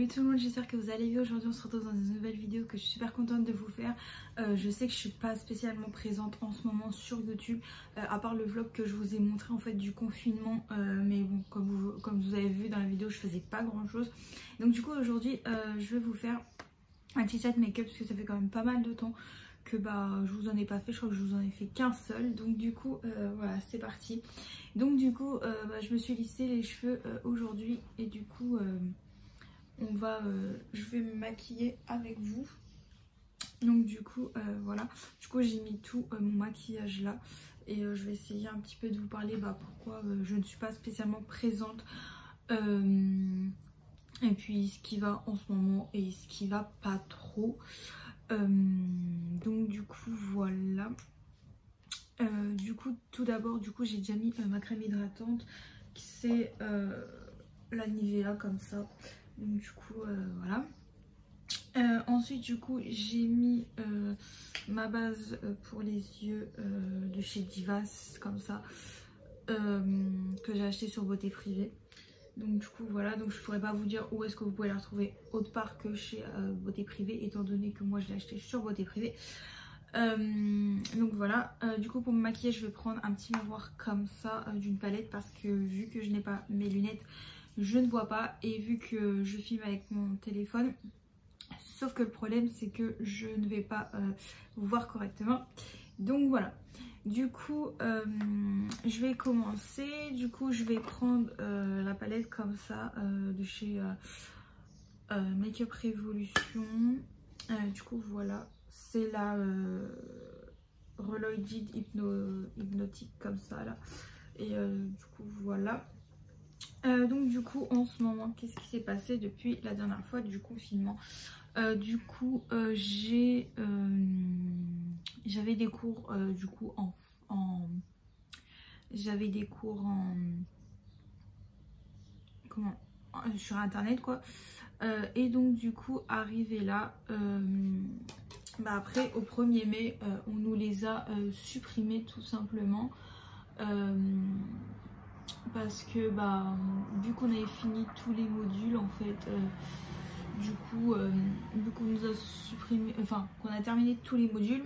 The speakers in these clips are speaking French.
Salut tout le monde, j'espère que vous allez bien. Aujourd'hui on se retrouve dans une nouvelle vidéo que je suis super contente de vous faire. Je sais que je suis pas spécialement présente en ce moment sur YouTube, à part le vlog que je vous ai montré en fait du confinement, mais bon, comme vous avez vu dans la vidéo, je faisais pas grand chose. Donc du coup aujourd'hui je vais vous faire un petit chat make-up parce que ça fait quand même pas mal de temps que je vous en ai pas fait. Je crois que je vous en ai fait qu'un seul, donc du coup voilà, c'est parti. Donc du coup je me suis lissé les cheveux aujourd'hui et du coup je vais me maquiller avec vous. Donc du coup voilà, du coup j'ai mis tout mon maquillage là et je vais essayer un petit peu de vous parler pourquoi je ne suis pas spécialement présente et puis ce qui va en ce moment et ce qui va pas trop. Donc du coup voilà. Du coup tout d'abord j'ai déjà mis ma crème hydratante qui c'est la Nivea comme ça. Donc du coup voilà. Ensuite du coup j'ai mis ma base pour les yeux de chez Divas comme ça, que j'ai acheté sur Beauté Privée. Donc du coup voilà, donc je pourrais pas vous dire où est-ce que vous pouvez la retrouver autre part que chez Beauté Privée, étant donné que moi je l'ai acheté sur Beauté Privée. Donc voilà, du coup pour me maquiller je vais prendre un petit miroir comme ça d'une palette, parce que vu que je n'ai pas mes lunettes je ne vois pas, et vu que je filme avec mon téléphone, sauf que le problème c'est que je ne vais pas vous voir correctement. Donc voilà, du coup je vais commencer. Du coup je vais prendre la palette comme ça de chez Make Up Revolution. Du coup voilà, c'est la Reloaded Hypnotique comme ça là. Et du coup voilà. Donc du coup en ce moment qu'est-ce qui s'est passé depuis la dernière fois du confinement? Du coup j'avais des cours du coup j'avais des cours sur internet quoi, et donc du coup arrivé là après au 1er mai on nous les a supprimés tout simplement, parce que vu qu'on avait fini tous les modules en fait, du coup vu qu'on nous a supprimé, enfin qu'on a terminé tous les modules,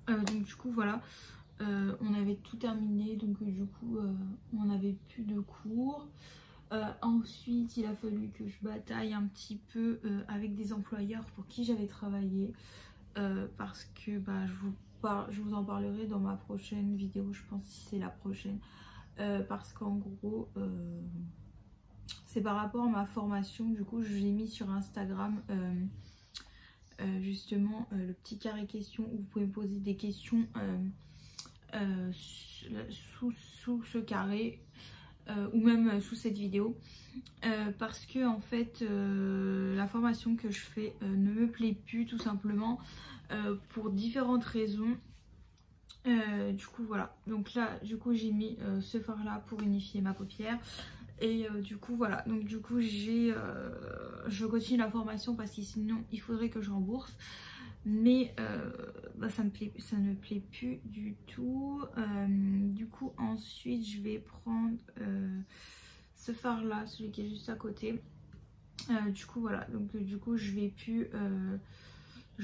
donc du coup voilà, on avait tout terminé, donc du coup on n'avait plus de cours. Ensuite il a fallu que je bataille un petit peu avec des employeurs pour qui j'avais travaillé, parce que je vous en parlerai dans ma prochaine vidéo, je pense, si c'est la prochaine, parce qu'en gros c'est par rapport à ma formation. Du coup j'ai mis sur Instagram justement le petit carré questions où vous pouvez me poser des questions sous ce carré, ou même sous cette vidéo, parce que en fait la formation que je fais ne me plaît plus tout simplement, pour différentes raisons. Du coup voilà, donc là du coup j'ai mis ce fard là pour unifier ma paupière, et du coup voilà, donc du coup je continue la formation parce que sinon il faudrait que je rembourse, mais ça ne me plaît plus du tout. Du coup ensuite je vais prendre ce fard là, celui qui est juste à côté. Du coup voilà, donc du coup je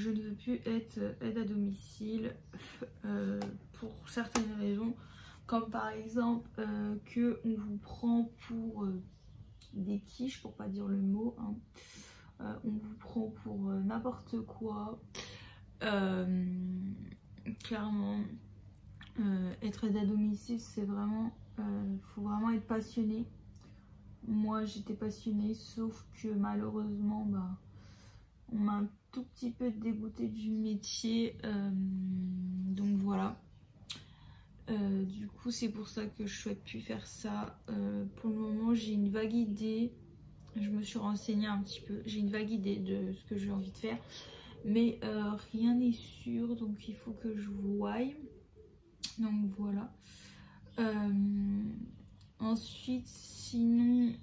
ne veux plus être aide à domicile pour certaines raisons, comme par exemple que on vous prend pour des quiches, pour pas dire le mot, hein. On vous prend pour n'importe quoi, clairement. Être aide à domicile, c'est vraiment faut vraiment être passionné. Moi j'étais passionnée, sauf que malheureusement on m'a un tout petit peu dégoûtée du métier, donc voilà. Du coup c'est pour ça que je souhaite plus faire ça. Pour le moment j'ai une vague idée, je me suis renseignée un petit peu, j'ai une vague idée de ce que j'ai envie de faire, mais rien n'est sûr, donc il faut que je voie. Donc voilà. Ensuite sinon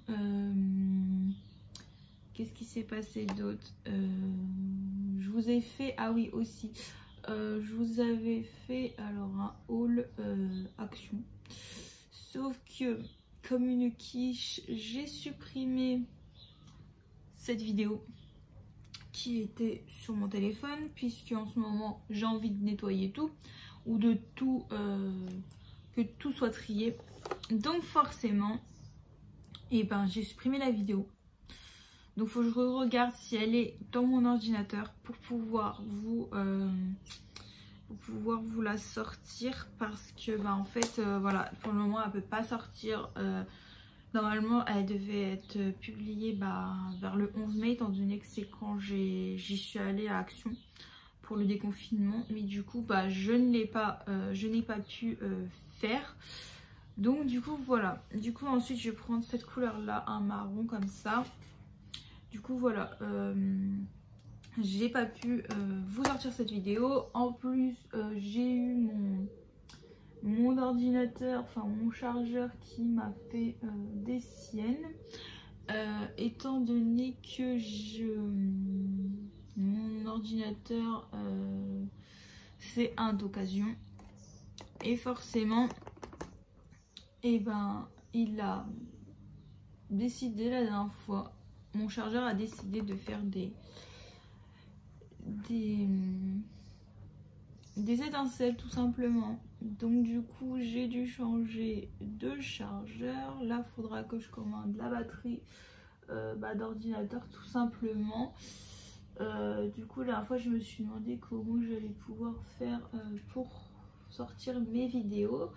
qu'est-ce qui s'est passé d'autre? Je vous ai fait, ah oui aussi, je vous avais fait alors un haul action, sauf que comme une quiche j'ai supprimé cette vidéo qui était sur mon téléphone, puisque en ce moment j'ai envie de nettoyer tout ou de tout, que tout soit trié. Donc forcément, et ben j'ai supprimé la vidéo. Donc il faut que je regarde si elle est dans mon ordinateur pour pouvoir vous la sortir, parce que bah en fait voilà, pour le moment elle peut pas sortir. Normalement elle devait être publiée vers le 11 mai, étant donné que c'est quand j'y suis allée à Action pour le déconfinement, mais du coup je n'ai pas pu faire. Donc du coup voilà, du coup ensuite je vais prendre cette couleur là, un marron comme ça. Du coup voilà, j'ai pas pu vous sortir cette vidéo. En plus j'ai eu mon ordinateur, enfin mon chargeur qui m'a fait des siennes, étant donné que mon ordinateur c'est un d'occasion, et forcément et ben il a décidé la dernière fois, mon chargeur a décidé de faire des étincelles tout simplement. Donc du coup j'ai dû changer de chargeur. Là faudra que je commande la batterie d'ordinateur tout simplement. Du coup la dernière fois je me suis demandé comment j'allais pouvoir faire pour sortir mes vidéos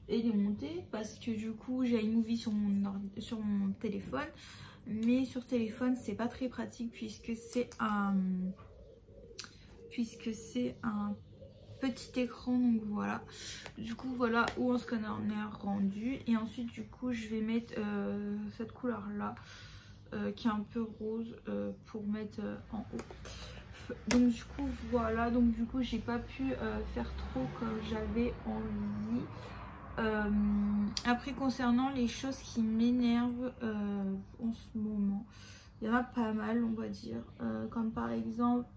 et les monter, parce que du coup j'ai iMovie sur mon téléphone, mais sur téléphone c'est pas très pratique puisque c'est un petit écran. Donc voilà, du coup voilà où on se connaît rendu. Et ensuite du coup je vais mettre cette couleur là qui est un peu rose pour mettre en haut. Donc du coup voilà, donc du coup j'ai pas pu faire trop comme j'avais envie. Après concernant les choses qui m'énervent en ce moment, il y en a pas mal on va dire, comme par exemple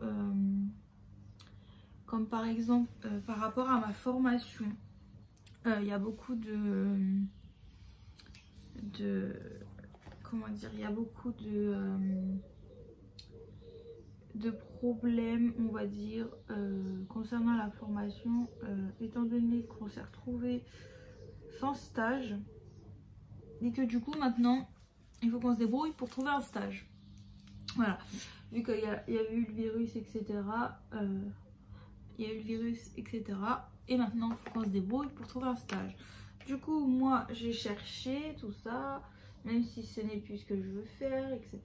par rapport à ma formation, il y a beaucoup comment dire, il y a beaucoup de problèmes on va dire concernant la formation, étant donné qu'on s'est retrouvé sans stage et que du coup maintenant il faut qu'on se débrouille pour trouver un stage. Voilà, vu qu'il y a eu le virus etc, et maintenant il faut qu'on se débrouille pour trouver un stage. Du coup moi j'ai cherché tout ça, même si ce n'est plus ce que je veux faire etc.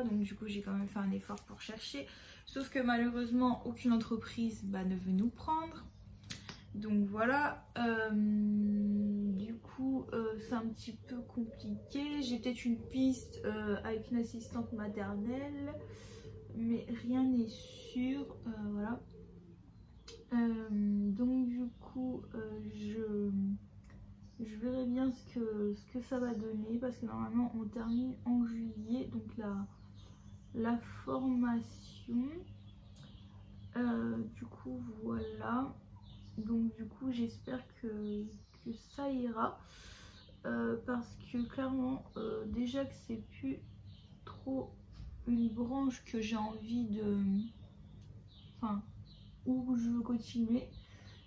Donc du coup j'ai quand même fait un effort pour chercher, sauf que malheureusement aucune entreprise ne veut nous prendre. Donc voilà, du coup c'est un petit peu compliqué. J'ai peut-être une piste avec une assistante maternelle, mais rien n'est sûr, voilà. Donc du coup je verrai bien ce que ça va donner, parce que normalement on termine en juillet, donc la formation. Du coup voilà. Donc du coup j'espère que ça ira, parce que clairement déjà que c'est plus trop une branche que j'ai envie de, enfin où je veux continuer.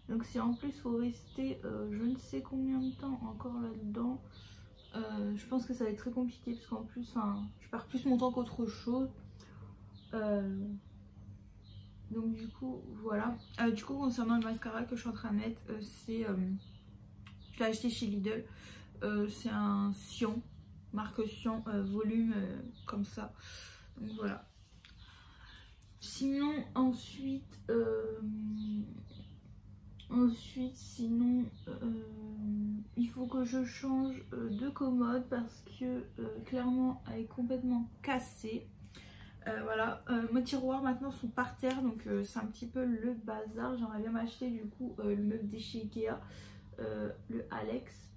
Donc si en plus faut rester je ne sais combien de temps encore là-dedans, je pense que ça va être très compliqué, parce qu'en plus je perds plus mon temps qu'autre chose. Donc du coup voilà, du coup concernant le mascara que je suis en train de mettre, je l'ai acheté chez Lidl, c'est un Sion, marque Sion, volume comme ça. Donc voilà. Sinon ensuite sinon il faut que je change de commode, parce que clairement elle est complètement cassée. Voilà, mes tiroirs maintenant sont par terre, donc c'est un petit peu le bazar. J'aimerais bien m'acheter du coup le meuble de chez Ikea, le Alex,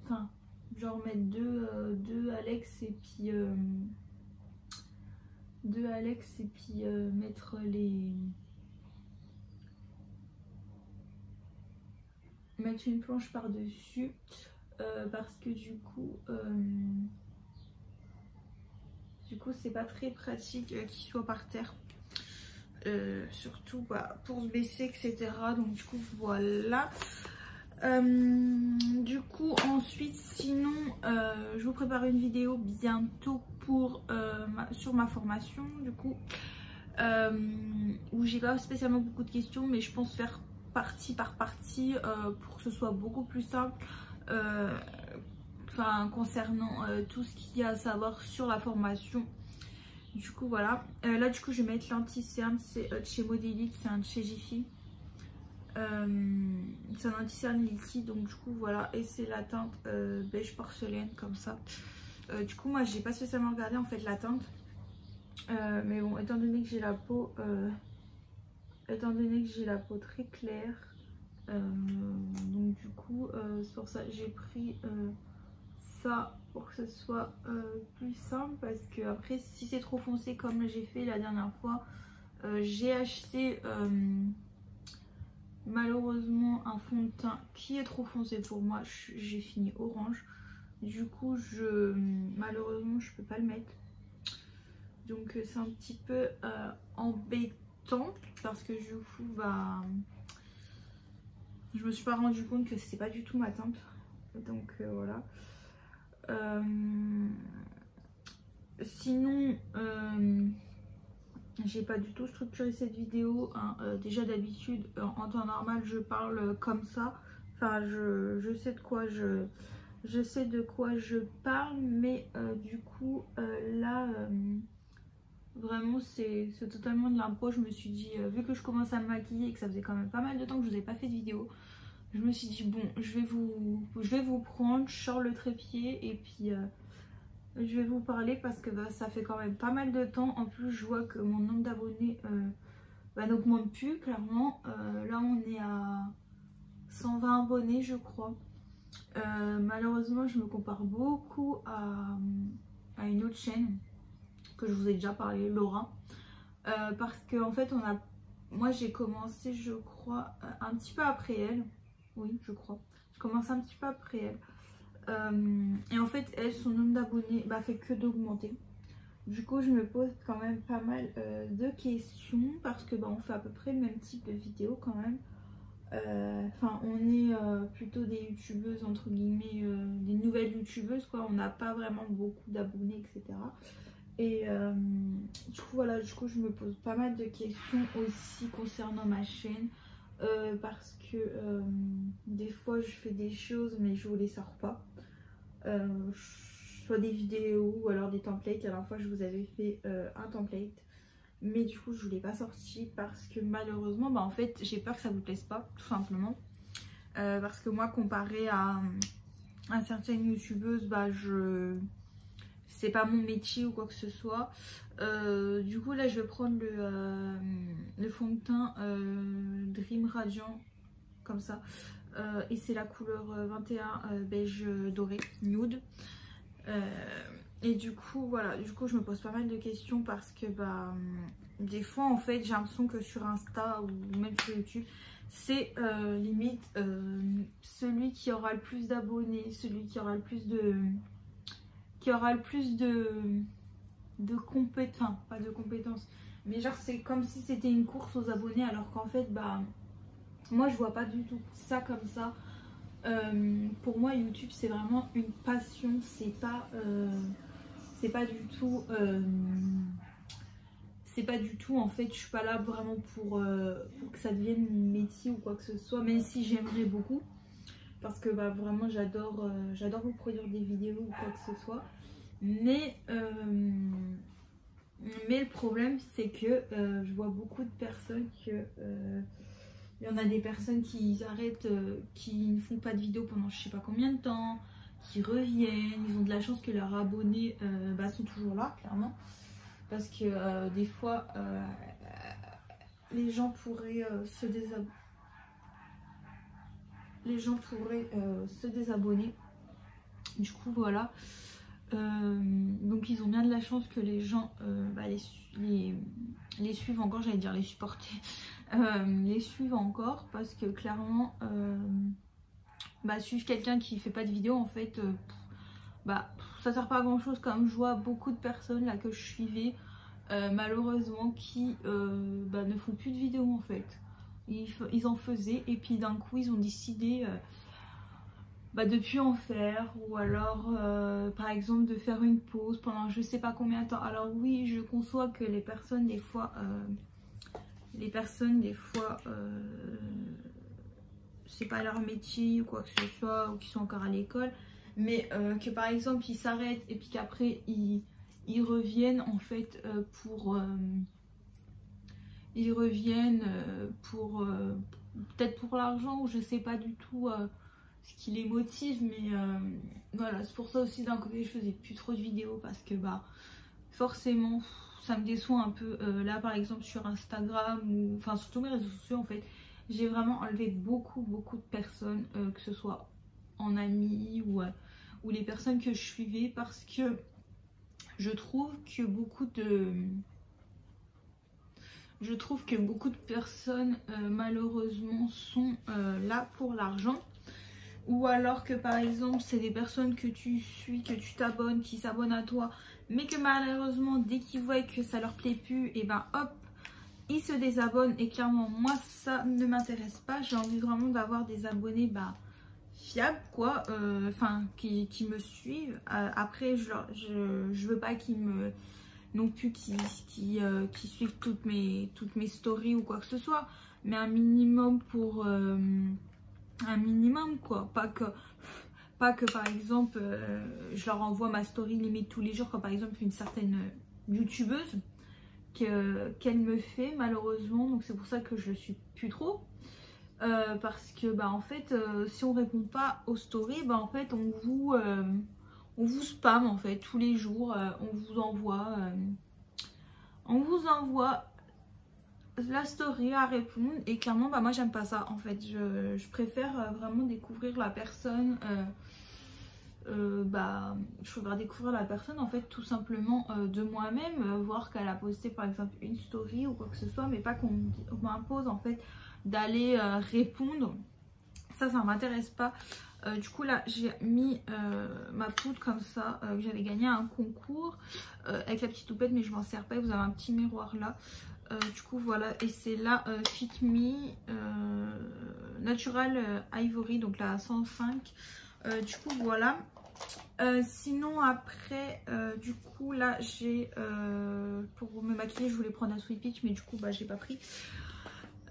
enfin genre mettre deux Alex et puis mettre mettre une planche par dessus, parce que du coup Du coup c'est pas très pratique qu'il soit par terre. Surtout pour se baisser, etc. Donc du coup voilà. Du coup ensuite sinon je vous prépare une vidéo bientôt pour sur ma formation du coup où j'ai pas spécialement beaucoup de questions, mais je pense faire partie par partie pour que ce soit beaucoup plus simple concernant tout ce qu'il y a à savoir sur la formation. Du coup voilà, là du coup je vais mettre l'anti-cerne, c'est de chez Modélite, c'est un de chez Jiffy. C'est un anti-cerne liquide, donc du coup voilà, et c'est la teinte beige porcelaine comme ça. Du coup moi j'ai pas spécialement regardé en fait la teinte, mais bon étant donné que j'ai la peau très claire, donc du coup c'est pour ça que j'ai pris ça pour que ce soit plus simple, parce que après si c'est trop foncé comme j'ai fait la dernière fois, j'ai acheté malheureusement un fond de teint qui est trop foncé pour moi, j'ai fini orange, du coup malheureusement je peux pas le mettre, donc c'est un petit peu embêtant parce que du coup je me suis pas rendu compte que c'était pas du tout ma teinte, donc voilà. Sinon j'ai pas du tout structuré cette vidéo hein. Déjà d'habitude en temps normal je parle comme ça, enfin je sais de quoi je parle, mais du coup là vraiment c'est totalement de l'impro. Je me suis dit vu que je commence à me maquiller et que ça faisait quand même pas mal de temps que je vous ai pas fait de vidéo, je me suis dit bon je vais vous prendre, je sors le trépied et puis je vais vous parler parce que ça fait quand même pas mal de temps. En plus je vois que mon nombre d'abonnés n'augmente plus clairement. Là on est à 120 abonnés je crois. Malheureusement je me compare beaucoup à une autre chaîne que je vous ai déjà parlé, Laura. Parce que en fait moi j'ai commencé je crois un petit peu après elle. Oui je crois. Je commence un petit peu après elle. Et en fait elle, son nombre d'abonnés fait que d'augmenter. Du coup je me pose quand même pas mal de questions parce que on fait à peu près le même type de vidéo quand même. Enfin on est plutôt des youtubeuses entre guillemets, des nouvelles youtubeuses quoi, on n'a pas vraiment beaucoup d'abonnés etc. Et du coup voilà, du coup je me pose pas mal de questions aussi concernant ma chaîne. Parce que des fois je fais des choses mais je vous les sors pas, soit des vidéos ou alors des templates. La dernière fois je vous avais fait un template mais du coup je vous l'ai pas sorti parce que malheureusement en fait j'ai peur que ça vous plaise pas tout simplement, parce que moi comparé à certaines youtubeuses c'est pas mon métier ou quoi que ce soit. Du coup là je vais prendre le fond de teint Dream Radiant comme ça, et c'est la couleur 21 beige doré nude. Et du coup voilà, du coup je me pose pas mal de questions parce que des fois en fait j'ai l'impression que sur Insta ou même sur YouTube c'est limite celui qui aura le plus d'abonnés, celui qui aura le plus de compétences, enfin pas de compétences, mais genre c'est comme si c'était une course aux abonnés, alors qu'en fait moi je vois pas du tout ça comme ça. Pour moi YouTube c'est vraiment une passion, c'est pas du tout en fait, je suis pas là vraiment pour que ça devienne mon métier ou quoi que ce soit, même si j'aimerais beaucoup parce que vraiment j'adore vous produire des vidéos ou quoi que ce soit, mais le problème c'est que je vois beaucoup de personnes que il y en a des personnes qui arrêtent, qui ne font pas de vidéos pendant je sais pas combien de temps, qui reviennent, ils ont de la chance que leurs abonnés sont toujours là clairement, parce que des fois les gens pourraient se désabonner. Du coup voilà, donc ils ont bien de la chance que les gens les suivent encore, j'allais dire les supporter, les suivent encore, parce que clairement suivre quelqu'un qui fait pas de vidéo en fait bah ça sert pas à grand chose, comme je vois beaucoup de personnes là que je suivais malheureusement qui bah, ne font plus de vidéos en fait. Ils en faisaient et puis d'un coup ils ont décidé bah, de plus en faire, ou alors par exemple de faire une pause pendant je sais pas combien de temps. Alors oui, je conçois que les personnes des fois c'est pas leur métier ou quoi que ce soit, ou qui sont encore à l'école, mais que par exemple ils s'arrêtent et puis qu'après ils reviennent en fait ils reviennent pour peut-être pour l'argent, ou je sais pas du tout ce qui les motive, mais voilà, c'est pour ça aussi d'un côté je faisais plus trop de vidéos parce que bah forcément ça me déçoit un peu. Là par exemple sur Instagram, ou enfin sur tous mes réseaux sociaux en fait, j'ai vraiment enlevé beaucoup de personnes, que ce soit en amis ou les personnes que je suivais, parce que je trouve que beaucoup de personnes malheureusement sont là pour l'argent, ou alors que par exemple c'est des personnes que tu suis, que tu t'abonnes, qui s'abonnent à toi, mais que malheureusement dès qu'ils voient que ça leur plaît plus, et ben hop, ils se désabonnent. Et clairement moi ça ne m'intéresse pas. J'ai envie vraiment d'avoir des abonnés bah fiables quoi, enfin qui me suivent. Après je veux pas qu'ils me non plus qui suivent toutes mes stories ou quoi que ce soit, mais un minimum pour un minimum quoi, pas que par exemple je leur envoie ma story limite tous les jours, comme par exemple une certaine youtubeuse qu'elle me fait malheureusement. Donc c'est pour ça que je le suis plus trop, parce que bah en fait si on répond pas aux stories, bah en fait on vous spam en fait tous les jours, on vous envoie la story à répondre, et clairement bah moi j'aime pas ça en fait. Je préfère vraiment découvrir la personne, bah je préfère découvrir la personne en fait tout simplement de moi-même, voir qu'elle a posté par exemple une story ou quoi que ce soit, mais pas qu'on m'impose en fait d'aller répondre. Ça m'intéresse pas. Du coup là j'ai mis ma poudre comme ça, que j'avais gagné à un concours avec la petite houppette, mais je m'en sers pas. Vous avez un petit miroir là, du coup voilà, et c'est la Fit Me Natural Ivory, donc la 105. Du coup voilà. Sinon après du coup là j'ai pour me maquiller je voulais prendre un Sweet Peach, mais du coup bah j'ai pas pris.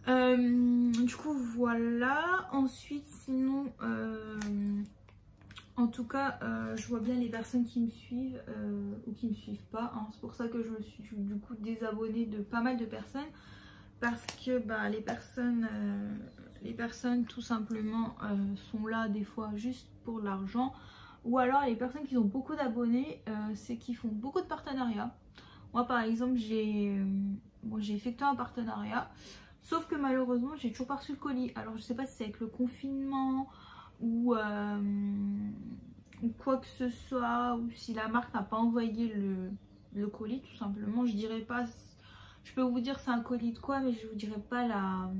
Du coup voilà. Ensuite sinon en tout cas je vois bien les personnes qui me suivent ou qui me suivent pas, hein. C'est pour ça que je me suis du coup désabonnée de pas mal de personnes, parce que bah les personnes tout simplement sont là des fois juste pour l'argent, ou alors les personnes qui ont beaucoup d'abonnés c'est qui font beaucoup de partenariats. Moi par exemple j'ai effectué un partenariat, sauf que malheureusement j'ai toujours pas reçu le colis. Alors je sais pas si c'est avec le confinement ou quoi que ce soit, ou si la marque n'a pas envoyé le colis tout simplement. Je dirais pas, je peux vous dire c'est un colis de quoi, mais je vous dirais pas la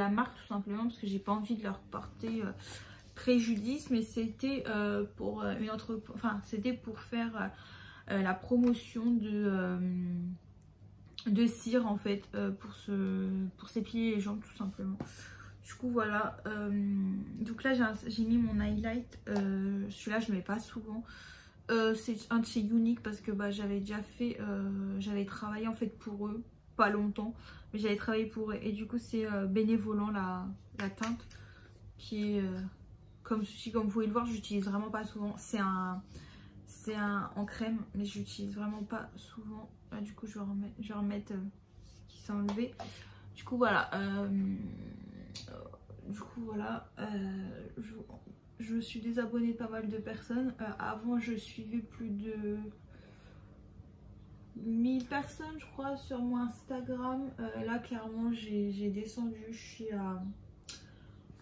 marque tout simplement, parce que j'ai pas envie de leur porter préjudice. Mais c'était pour une entreprise, enfin c'était pour faire la promotion de cire en fait, pour s'épiler les jambes tout simplement. Du coup voilà, donc là j'ai mis mon highlight, celui-là je ne mets pas souvent, c'est un de chez Unique, parce que bah, j'avais déjà fait, j'avais travaillé en fait pour eux, pas longtemps, mais j'avais travaillé pour eux, et du coup c'est Bénévolant la teinte, qui est comme vous pouvez le voir, j'utilise vraiment pas souvent. C'est un en crème, mais j'utilise vraiment pas souvent. Là, du coup je vais remettre ce qui s'est enlevé. Du coup voilà, je me suis désabonnée de pas mal de personnes. Avant je suivais plus de 1000 personnes je crois sur mon Instagram. Là clairement j'ai descendu, je suis à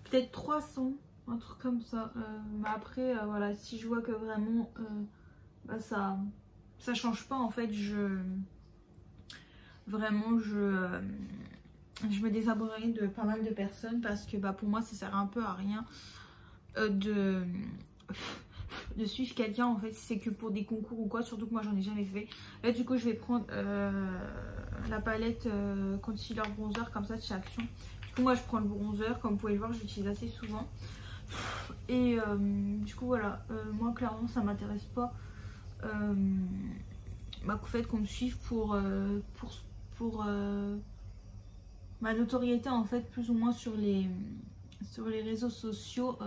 peut-être 300, un truc comme ça. Mais après voilà, si je vois que vraiment bah, ça change pas en fait, vraiment je me désabonnerai de pas mal de personnes, parce que bah, pour moi ça sert un peu à rien de suivre quelqu'un en fait si c'est que pour des concours ou quoi, surtout que moi j'en ai jamais fait. Là du coup je vais prendre la palette concealer bronzer comme ça de chez Action. Du coup moi je prends le bronzer, comme vous pouvez le voir je l'utilise assez souvent. Et du coup voilà, moi clairement ça m'intéresse pas qu'en fait qu'on me suive pour ma notoriété en fait plus ou moins sur les réseaux sociaux.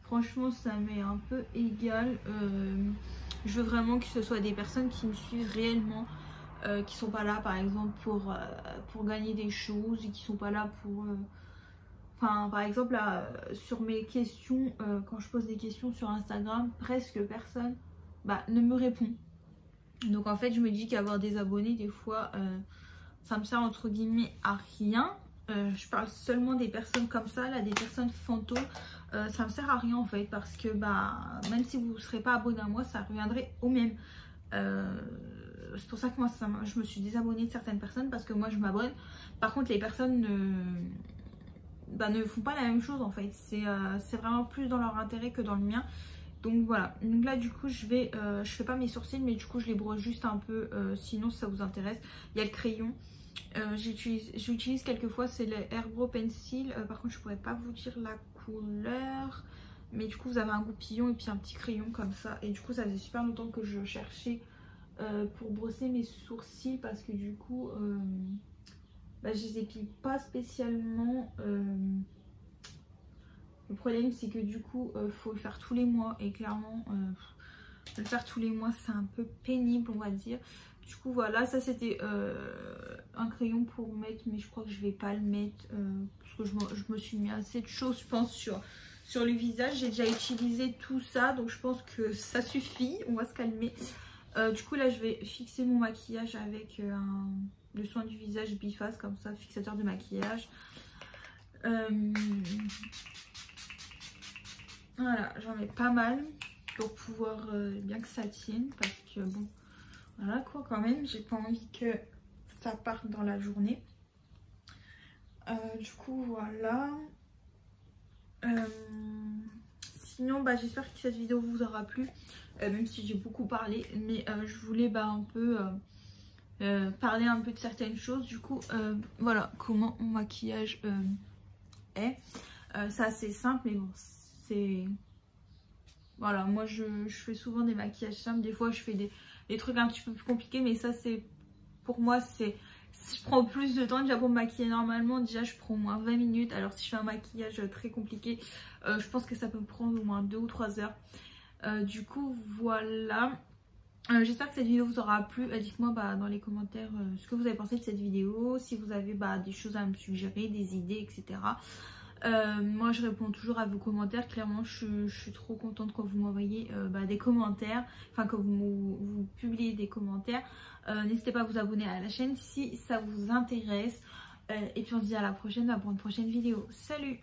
Franchement ça m'est un peu égal. Je veux vraiment que ce soit des personnes qui me suivent réellement, qui sont pas là par exemple pour gagner des choses, et qui sont pas là pour enfin par exemple là, sur mes questions, quand je pose des questions sur Instagram, presque personne ne me répond. Donc en fait je me dis qu'avoir des abonnés des fois ça me sert entre guillemets à rien. Je parle seulement des personnes comme ça, là, des personnes fantômes. Ça me sert à rien en fait, parce que même si vous ne serez pas abonné à moi, ça reviendrait au même. C'est pour ça que moi je me suis désabonnée de certaines personnes, parce que moi je m'abonne. Par contre les personnes ne font pas la même chose en fait. C'est vraiment plus dans leur intérêt que dans le mien. Donc voilà, donc là du coup je fais pas mes sourcils, mais du coup je les brosse juste un peu, sinon si ça vous intéresse. Il y a le crayon, j'utilise quelquefois, c'est le Airbrush Pencil, par contre je pourrais pas vous dire la couleur, mais du coup vous avez un goupillon et puis un petit crayon comme ça. Et du coup ça faisait super longtemps que je cherchais pour brosser mes sourcils, parce que du coup je les épile pas spécialement. Le problème c'est que du coup faut le faire tous les mois, et clairement le faire tous les mois c'est un peu pénible on va dire. Du coup voilà, ça c'était un crayon pour mettre, mais je crois que je vais pas le mettre parce que je me suis mis assez de choses je pense sur le visage. J'ai déjà utilisé tout ça, donc je pense que ça suffit, on va se calmer. Du coup là je vais fixer mon maquillage avec le soin du visage Biface, comme ça, fixateur de maquillage. Voilà, j'en mets pas mal pour pouvoir bien que ça tienne, parce que bon, voilà quoi, quand même, j'ai pas envie que ça parte dans la journée. Du coup, voilà. Sinon, j'espère que cette vidéo vous aura plu, même si j'ai beaucoup parlé, mais je voulais un peu parler un peu de certaines choses. Du coup, voilà comment mon maquillage est. C'est assez simple, mais bon, voilà, moi je fais souvent des maquillages simples. Des fois je fais des trucs un petit peu plus compliqués, mais ça c'est pour moi, je prends plus de temps déjà pour me maquiller. Normalement déjà je prends au moins 20 minutes, alors si je fais un maquillage très compliqué, je pense que ça peut me prendre au moins 2 ou 3 heures. Du coup voilà, j'espère que cette vidéo vous aura plu. Dites-moi dans les commentaires ce que vous avez pensé de cette vidéo, si vous avez des choses à me suggérer, des idées, etc. Moi je réponds toujours à vos commentaires. Clairement je suis trop contente quand vous m'envoyez des commentaires, enfin quand vous publiez des commentaires. N'hésitez pas à vous abonner à la chaîne si ça vous intéresse, et puis on se dit à la prochaine pour une prochaine vidéo. Salut!